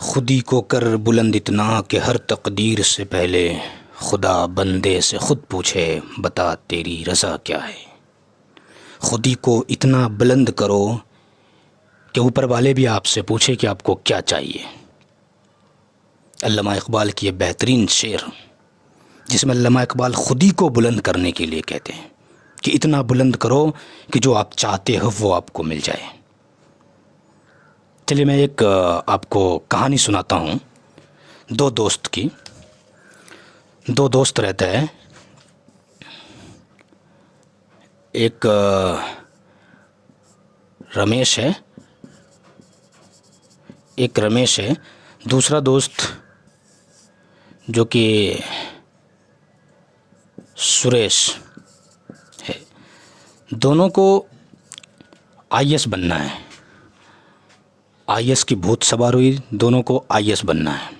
खुदी को कर बुलंद इतना कि हर तकदीर से पहले खुदा बंदे से ख़ुद पूछे बता तेरी रज़ा क्या है। खुदी को इतना बुलंद करो कि ऊपर वाले भी आपसे पूछे कि आपको क्या चाहिए। अल्लामा इक़बाल की ये बेहतरीन शेर जिसमें अल्लामा इक़बाल खुदी को बुलंद करने के लिए कहते हैं कि इतना बुलंद करो कि जो आप चाहते हो वो आपको मिल जाए। चलिए मैं एक आपको कहानी सुनाता हूँ दो दोस्त की। दो दोस्त रहते हैं, एक रमेश है, दूसरा दोस्त जो कि सुरेश है। दोनों को आईएएस बनना है। आईएएस की भूत सवार हुई, दोनों को आईएएस बनना है।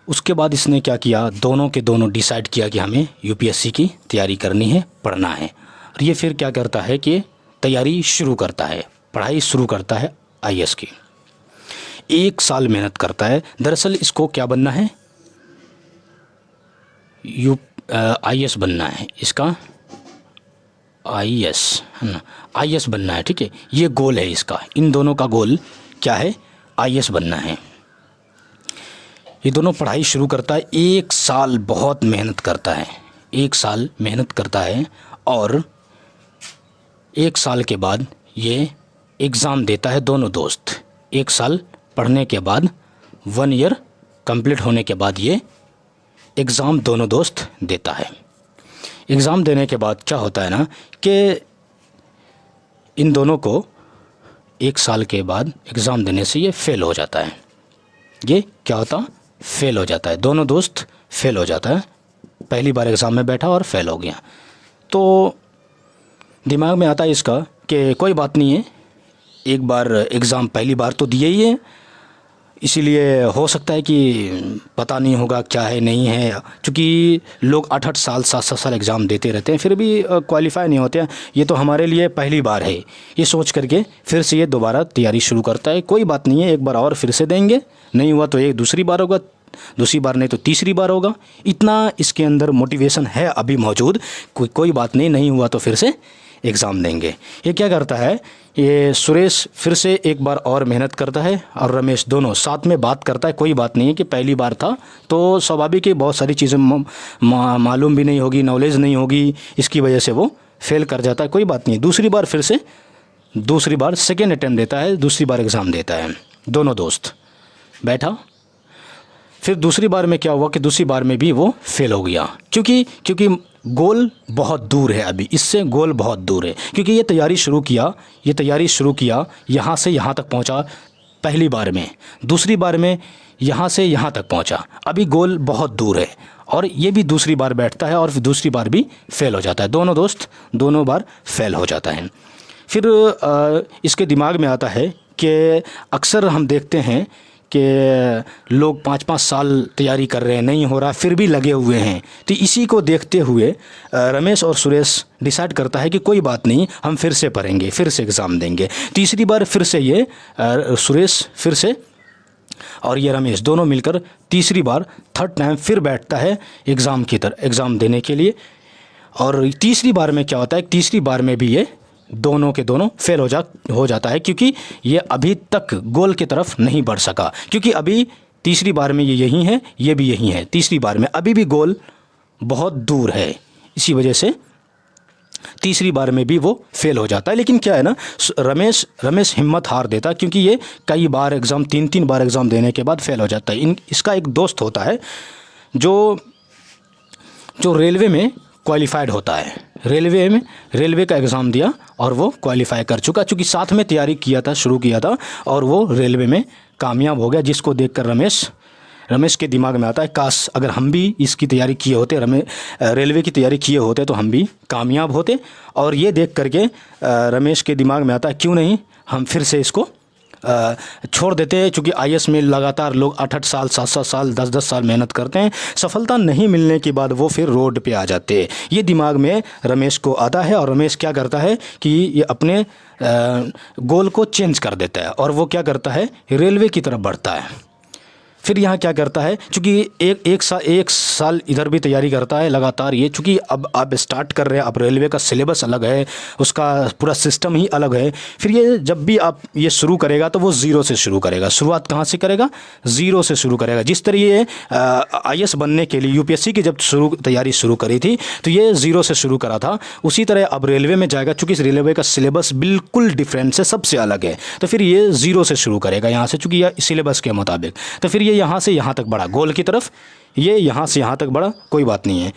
उसके बाद इसने क्या किया, दोनों के दोनों डिसाइड किया कि हमें यूपीएससी की तैयारी करनी है, पढ़ना है। और ये फिर क्या करता है कि तैयारी शुरू करता है, पढ़ाई शुरू करता है आईएएस की। 1 साल मेहनत करता है। दरअसल इसको क्या बनना है, आईएएस बनना है। इसका आईएएस है ना, आईएएस बनना है, ठीक है। ये गोल है इसका, इन दोनों का गोल क्या है, आईएएस बनना है। ये दोनों पढ़ाई शुरू करता है। 1 साल बहुत मेहनत करता है, 1 साल मेहनत करता है और 1 साल के बाद ये एग्ज़ाम देता है। दोनों दोस्त 1 साल पढ़ने के बाद 1 ईयर कंप्लीट होने के बाद ये एग्ज़ाम दोनों दोस्त देता है। एग्ज़ाम देने के बाद क्या होता है ना कि इन दोनों को 1 साल के बाद एग्ज़ाम देने से ये फ़ेल हो जाता है। ये क्या होता, फ़ेल हो जाता है। दोनों दोस्त फ़ेल हो जाता है। पहली बार एग्ज़ाम में बैठा और फ़ेल हो गया। तो दिमाग में आता है इसका कि कोई बात नहीं है, एक बार एग्ज़ाम पहली बार तो दिए ही है, इसीलिए हो सकता है कि पता नहीं होगा क्या है नहीं है। क्योंकि लोग 8-8 साल 7-7 साल एग्ज़ाम देते रहते हैं फिर भी क्वालिफाई नहीं होते हैं। ये तो हमारे लिए पहली बार है, ये सोच करके फिर से ये दोबारा तैयारी शुरू करता है। कोई बात नहीं है, एक बार और फिर से देंगे, नहीं हुआ तो एक दूसरी बार होगा, दूसरी बार नहीं तो तीसरी बार होगा। इतना इसके अंदर मोटिवेशन है अभी मौजूद। कोई बात नहीं, नहीं हुआ तो फिर से एग्ज़ाम देंगे। ये क्या करता है, ये सुरेश फिर से एक बार और मेहनत करता है और रमेश दोनों साथ में बात करता है। कोई बात नहीं है कि पहली बार था तो स्वाभाविक है बहुत सारी चीज़ें मालूम भी नहीं होगी, नॉलेज नहीं होगी, इसकी वजह से वो फेल कर जाता है। कोई बात नहीं, दूसरी बार फिर से दूसरी बार सेकेंड अटैम्प्ट देता है, दूसरी बार एग्ज़ाम देता है। दोनों दोस्त बैठा। फिर दूसरी बार में क्या हुआ कि दूसरी बार में भी वो फेल हो गया। क्योंकि गोल बहुत दूर है, अभी इससे गोल बहुत दूर है। क्योंकि ये तैयारी शुरू किया, यहाँ से यहाँ तक पहुँचा पहली बार में, दूसरी बार में यहाँ से यहाँ तक पहुँचा। अभी गोल बहुत दूर है और ये भी दूसरी बार बैठता है और फिर दूसरी बार भी फेल हो जाता है। दोनों दोस्त दोनों बार फेल हो जाता है। फिर इसके दिमाग में आता है कि अक्सर हम देखते हैं कि लोग 5-5 साल तैयारी कर रहे हैं, नहीं हो रहा, फिर भी लगे हुए हैं। तो इसी को देखते हुए रमेश और सुरेश डिसाइड करता है कि कोई बात नहीं, हम फिर से पढ़ेंगे, फिर से एग्ज़ाम देंगे। तीसरी बार फिर से ये सुरेश फिर से और ये रमेश दोनों मिलकर तीसरी बार थर्ड टाइम फिर बैठता है एग्ज़ाम देने के लिए। और तीसरी बार में क्या होता है, तीसरी बार में भी ये दोनों के दोनों फेल हो जाता है। क्योंकि ये अभी तक गोल की तरफ नहीं बढ़ सका। क्योंकि अभी तीसरी बार में ये यही है, ये भी यही है, तीसरी बार में अभी भी गोल बहुत दूर है। इसी वजह से तीसरी बार में भी वो फेल हो जाता है। लेकिन क्या है ना, रमेश हिम्मत हार देता, क्योंकि ये कई बार एग्ज़ाम 3-3 बार एग्ज़ाम देने के बाद फेल हो जाता है। इसका एक दोस्त होता है जो रेलवे में क्वालिफाइड होता है। रेलवे का एग्ज़ाम दिया और वो क्वालिफाई कर चुका, चूँकि साथ में तैयारी शुरू किया था और वो रेलवे में कामयाब हो गया। जिसको देखकर रमेश के दिमाग में आता है, काश अगर हम भी इसकी तैयारी किए होते, रेलवे की तैयारी किए होते तो हम भी कामयाब होते। और ये देख करके रमेश के दिमाग में आता है, क्यों नहीं हम फिर से इसको छोड़ देते हैं, चूँकि आईएएस में लगातार लोग 8-8 साल 7-7 साल 10-10 साल मेहनत करते हैं, सफलता नहीं मिलने के बाद वो फिर रोड पे आ जाते हैं। ये दिमाग में रमेश को आता है और रमेश क्या करता है कि ये अपने गोल को चेंज कर देता है और वो क्या करता है, रेलवे की तरफ बढ़ता है। फिर यहाँ क्या करता है, चूँकि एक साल इधर भी तैयारी करता है लगातार ये, चूँकि अब आप स्टार्ट कर रहे हैं, अब रेलवे का सिलेबस अलग है, उसका पूरा सिस्टम ही अलग है। फिर ये जब भी आप ये शुरू करेगा तो वो ज़ीरो से शुरू करेगा। शुरुआत कहाँ से करेगा, ज़ीरो से शुरू करेगा। जिस तरह ये आईएएस बनने के लिए यूपीएससी की जब तैयारी शुरू करी थी तो ये ज़ीरो से शुरू करा था, उसी तरह अब रेलवे में जाएगा। चूँकि इस रेलवे का सिलेबस बिल्कुल डिफरेंट से सबसे अलग है, तो फिर ये ज़ीरो से शुरू करेगा यहाँ से, चूँकि यह सिलेबस के मुताबिक। तो फिर ये यहाँ से यहाँ तक बढ़ा गोल की तरफ, ये यहाँ से यहाँ तक बढ़ा, कोई बात नहीं है।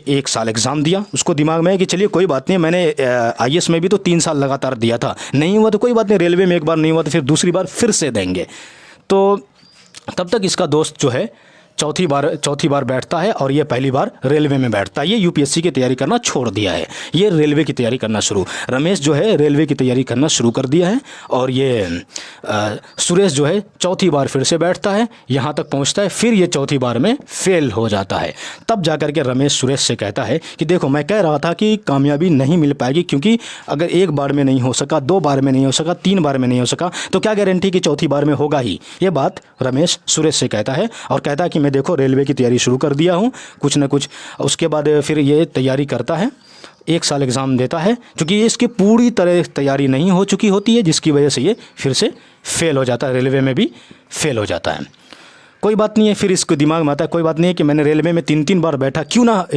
एक साल एग्ज़ाम दिया, उसको दिमाग में है कि चलिए कोई बात नहीं, मैंने आईएएस में भी तो 3 साल लगातार दिया था, नहीं हुआ तो कोई बात नहीं, रेलवे में एक बार नहीं हुआ तो फिर दूसरी बार फिर से देंगे। तो तब तक इसका दोस्त जो है चौथी बार बैठता है और ये पहली बार रेलवे में बैठता है। ये यूपीएससी की तैयारी करना छोड़ दिया है, ये रेलवे की तैयारी करना रमेश जो है रेलवे की तैयारी करना शुरू कर दिया है। और ये सुरेश जो है चौथी बार फिर से बैठता है, यहाँ तक पहुँचता है, फिर ये चौथी बार में फेल हो जाता है। तब जा कर के रमेश सुरेश से कहता है कि देखो मैं कह रहा था कि कामयाबी नहीं मिल पाएगी, क्योंकि अगर एक बार में नहीं हो सका, 2 बार में नहीं हो सका, 3 बार में नहीं हो सका, तो क्या गारंटी कि चौथी बार में होगा ही। ये बात रमेश सुरेश से कहता है और कहता है कि मैं देखो रेलवे की तैयारी शुरू कर दिया हूँ कुछ न कुछ। उसके बाद फिर ये तैयारी करता है, 1 साल एग्ज़ाम देता है, क्योंकि ये इसकी पूरी तरह तैयारी नहीं हो चुकी होती है, जिसकी वजह से ये फिर से फेल हो जाता है, रेलवे में भी फेल हो जाता है। कोई बात नहीं है, फिर इसको दिमाग में आता है कोई बात नहीं है कि मैंने रेलवे में 3-3 बार बैठा, क्यों ना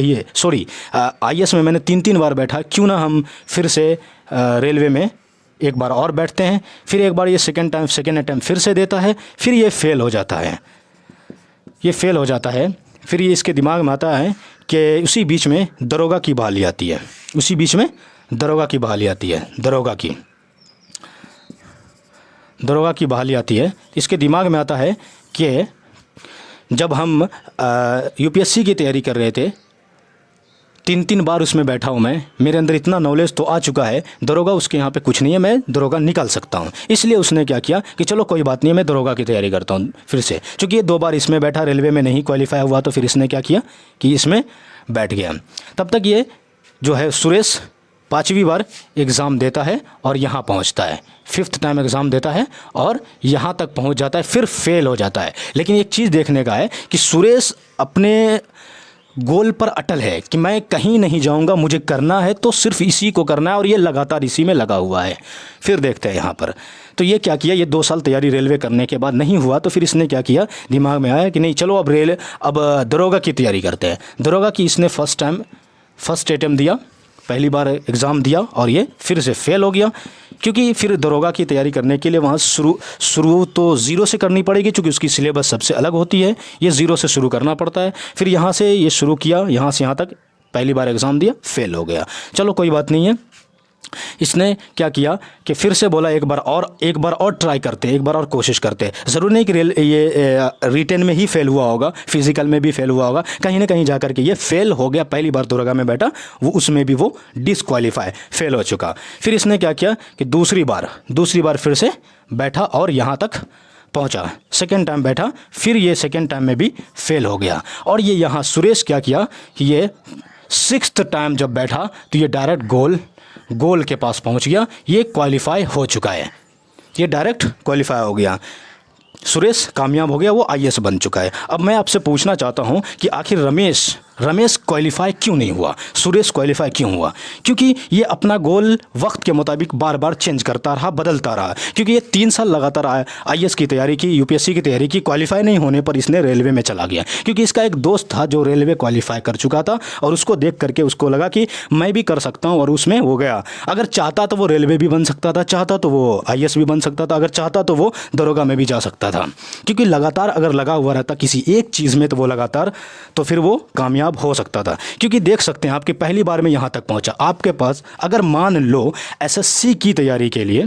आईएएस में मैंने 3-3 बार बैठा, क्यों ना हम फिर से रेलवे में एक बार और बैठते हैं। फिर एक बार ये सेकेंड अटैम्प्ट फिर से देता है, फिर ये फेल हो जाता है, फिर ये इसके दिमाग में आता है कि उसी बीच में दरोगा की बहाली आती है, दरोगा की बहाली आती है। इसके दिमाग में आता है कि जब हम यूपीएससी की तैयारी कर रहे थे, 3-3 बार उसमें बैठा हूँ मैं, मेरे अंदर इतना नॉलेज तो आ चुका है, दरोगा उसके यहाँ पे कुछ नहीं है, मैं दरोगा निकाल सकता हूँ। इसलिए उसने क्या किया कि चलो कोई बात नहीं है, मैं दरोगा की तैयारी करता हूँ फिर से। चूँकि ये 2 बार इसमें बैठा, रेलवे में नहीं क्वालिफाई हुआ, तो फिर इसने क्या किया कि इसमें बैठ गया। तब तक ये जो है सुरेश 5वीं बार एग्ज़ाम देता है और यहाँ पहुँचता है, 5th टाइम एग्ज़ाम देता है और यहाँ तक पहुँच जाता है, फिर फेल हो जाता है। लेकिन एक चीज़ देखने का है कि सुरेश अपने गोल पर अटल है कि मैं कहीं नहीं जाऊंगा, मुझे करना है तो सिर्फ इसी को करना है, और ये लगातार इसी में लगा हुआ है। फिर देखते हैं यहाँ पर, तो ये क्या किया, ये 2 साल तैयारी रेलवे करने के बाद नहीं हुआ, तो फिर इसने क्या किया, दिमाग में आया कि नहीं चलो अब दरोगा की तैयारी करते हैं। दरोगा की इसने फर्स्ट अटेम्प्ट दिया, पहली बार एग्ज़ाम दिया और ये फिर से फेल हो गया, क्योंकि फिर दरोगा की तैयारी करने के लिए वहाँ शुरू तो ज़ीरो से करनी पड़ेगी, क्योंकि उसकी सिलेबस सबसे अलग होती है, ये ज़ीरो से शुरू करना पड़ता है। फिर यहाँ से ये शुरू किया, यहाँ से यहाँ तक पहली बार एग्ज़ाम दिया, फेल हो गया, चलो कोई बात नहीं है। इसने क्या किया कि फिर से बोला एक बार और ट्राई करते, एक बार और कोशिश करते। ज़रूर नहीं कि ये रिटेन में ही फेल हुआ होगा, फिज़िकल में भी फेल हुआ होगा, कहीं ना कहीं जा कर के ये फेल हो गया। पहली बार दरोगा में बैठा, वो उसमें भी वो डिसक्वालीफाई फेल हो चुका। फिर इसने क्या किया कि दूसरी बार फिर से बैठा और यहाँ तक पहुँचा, सेकेंड टाइम बैठा, फिर ये सेकेंड टाइम में भी फेल हो गया। और ये यहाँ सुरेश क्या किया कि ये 6th टाइम जब बैठा तो ये डायरेक्ट गोल के पास पहुंच गया, ये क्वालिफाई हो चुका है, ये डायरेक्ट क्वालिफाई हो गया, सुरेश कामयाब हो गया, वो आईएएस बन चुका है। अब मैं आपसे पूछना चाहता हूं कि आखिर रमेश क्वालिफाई क्यों नहीं हुआ, सुरेश क्वालिफाई क्यों हुआ? क्योंकि ये अपना गोल वक्त के मुताबिक बार बार चेंज करता रहा, बदलता रहा। क्योंकि ये 3 साल लगातार आईएएस की तैयारी की, यूपीएससी की तैयारी की, क्वालिफाई नहीं होने पर इसने रेलवे में चला गया। क्योंकि इसका एक दोस्त था जो रेलवे क्वालिफाई कर चुका था, और उसको देख करके उसको लगा कि मैं भी कर सकता हूँ, और उसमें हो गया। अगर चाहता तो वो रेलवे भी बन सकता था, चाहता तो वो आईएएस भी बन सकता था, अगर चाहता तो वो दरोगा में भी जा सकता था। क्योंकि लगातार अगर लगा हुआ रहता किसी एक चीज़ में, तो वो लगातार तो फिर वो कामयाब हो सकता था। क्योंकि देख सकते हैं आपकी पहली बार में यहाँ तक पहुँचा, आपके पास अगर मान लो एसएससी की तैयारी के लिए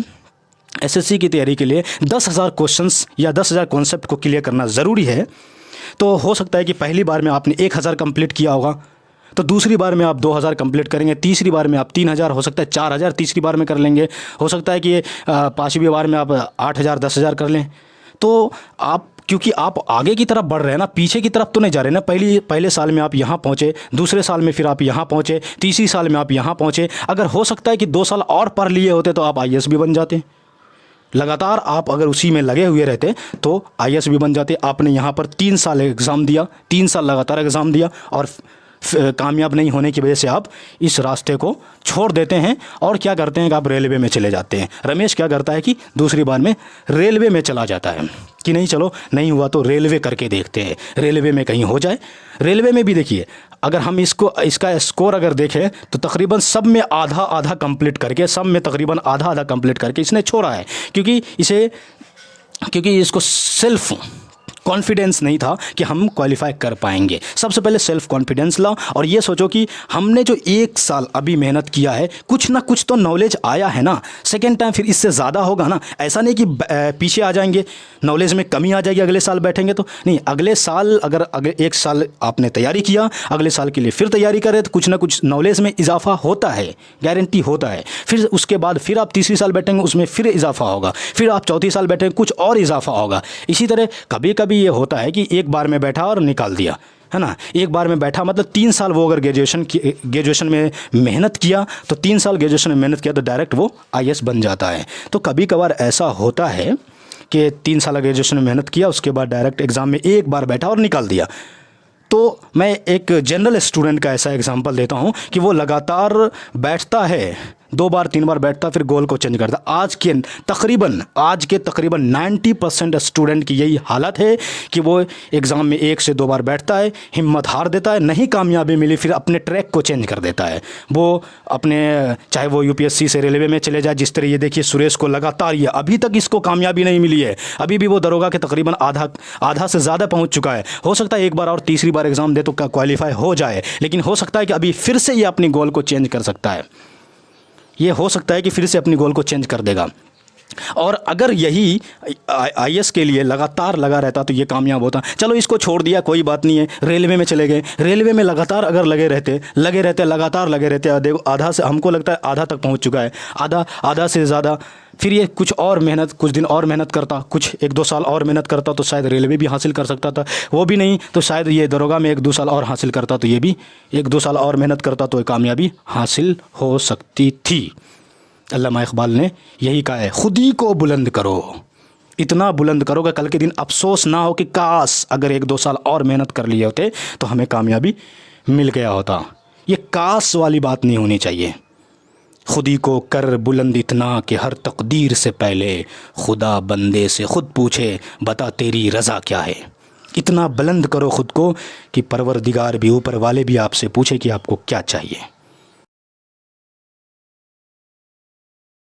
10,000 क्वेश्चंस या 10,000 कॉन्सेप्ट को क्लियर करना ज़रूरी है, तो हो सकता है कि पहली बार में आपने 1,000 कंप्लीट किया होगा, तो दूसरी बार में आप 2000 कंप्लीट करेंगे, तीसरी बार में आप 3000, हो सकता है 4000 तीसरी बार में कर लेंगे, हो सकता है कि पाँचवीं बार में आप 8000 10,000 कर लें। तो आप, क्योंकि आप आगे की तरफ बढ़ रहे हैं ना, पीछे की तरफ तो नहीं जा रहे ना। पहले साल में आप यहाँ पहुँचे, दूसरे साल में फिर आप यहाँ पहुँचे, तीसरी साल में आप यहाँ पहुँचे। अगर हो सकता है कि 2 साल और पढ़ लिए होते तो आप IAS भी बन जाते। लगातार आप अगर उसी में लगे हुए रहते तो IAS भी बन जाते। आपने यहाँ पर 3 साल एग्ज़ाम दिया, 3 साल लगातार एग्ज़ाम दिया और कामयाब नहीं होने की वजह से आप इस रास्ते को छोड़ देते हैं और क्या करते हैं कि आप रेलवे में चले जाते हैं। रमेश क्या करता है कि दूसरी बार में रेलवे में चला जाता है कि नहीं, चलो नहीं हुआ तो रेलवे करके देखते हैं, रेलवे में कहीं हो जाए। रेलवे में भी देखिए, अगर हम इसका स्कोर अगर देखें तो तकरीबन सब में आधा आधा कंप्लीट करके, सब में तकरीबन आधा आधा कंप्लीट करके इसने छोड़ा है, क्योंकि इसको सेल्फ कॉन्फिडेंस नहीं था कि हम क्वालिफाई कर पाएंगे। सबसे पहले सेल्फ कॉन्फिडेंस लाओ और ये सोचो कि हमने जो 1 साल अभी मेहनत किया है, कुछ ना कुछ तो नॉलेज आया है ना। सेकेंड टाइम फिर इससे ज़्यादा होगा ना। ऐसा नहीं कि पीछे आ जाएंगे, नॉलेज में कमी आ जाएगी अगले साल बैठेंगे तो नहीं। अगले साल अगर 1 साल आपने तैयारी किया, अगले साल के लिए फिर तैयारी करें तो कुछ ना कुछ नॉलेज में इजाफा होता है, गारंटी होता है। फिर उसके बाद फिर आप तीसरी साल बैठेंगे, उसमें फिर इजाफा होगा, फिर आप चौथी साल बैठेंगे, कुछ और इजाफा होगा। इसी तरह कभी कभी ये होता है कि एक बार में बैठा और निकाल दिया, है ना। एक बार में बैठा मतलब 3 साल वो अगर ग्रेजुएशन में मेहनत किया तो 3 साल ग्रेजुएशन में मेहनत किया तो डायरेक्ट वो IAS बन जाता है। तो कभी कभार ऐसा होता है कि 3 साल ग्रेजुएशन में मेहनत किया, उसके बाद डायरेक्ट एग्ज़ाम में एक बार बैठा और निकाल दिया। तो मैं एक जनरल स्टूडेंट का ऐसा एग्जांपल देता हूं कि वो लगातार बैठता है, 2 बार 3 बार बैठता फिर गोल को चेंज करता। आज के तकरीबन 90% स्टूडेंट की यही हालत है कि वो एग्ज़ाम में 1 से 2 बार बैठता है, हिम्मत हार देता है, नहीं कामयाबी मिली फिर अपने ट्रैक को चेंज कर देता है। वो अपने, चाहे वो UPSC से रेलवे में चले जाए, जिस तरह ये देखिए सुरेश को लगातार ये अभी तक इसको कामयाबी नहीं मिली है, अभी भी वो दरोगा के तकरीबन आधा से ज़्यादा पहुँच चुका है। हो सकता है एक बार और तीसरी बार एग्ज़ाम दे तो क्वालिफाई हो जाए, लेकिन हो सकता है कि अभी फिर से ये अपनी गोल को चेंज कर सकता है। ये हो सकता है कि फिर से अपनी गोल को चेंज कर देगा। और अगर यही IAS के लिए लगातार लगा रहता तो ये कामयाब होता। चलो इसको छोड़ दिया, कोई बात नहीं है, रेलवे में चले गए। रेलवे में लगातार अगर लगे रहते लगातार लगे रहते, देखो आधा से, हमको लगता है आधा तक पहुंच चुका है, आधा से ज़्यादा। फिर ये कुछ दिन और मेहनत करता, कुछ 1-2 साल और मेहनत करता तो शायद रेलवे भी हासिल कर सकता था। वो भी नहीं तो शायद ये दरोगा में 1-2 साल और हासिल करता तो ये भी 1-2 साल और मेहनत करता तो कामयाबी हासिल हो सकती थी। अल्लामा इकबाल ने यही कहा है, खुद ही को बुलंद करो, इतना बुलंद करो कि कल के दिन अफसोस ना हो कि काश अगर 1-2 साल और मेहनत कर लिए होते तो हमें कामयाबी मिल गया होता। ये काश वाली बात नहीं होनी चाहिए। खुद ही को कर बुलंद इतना कि हर तकदीर से पहले खुदा बंदे से खुद पूछे बता तेरी रज़ा क्या है। इतना बुलंद करो खुद को कि परवरदिगार भी, ऊपर वाले भी आपसे पूछे कि आपको क्या चाहिए।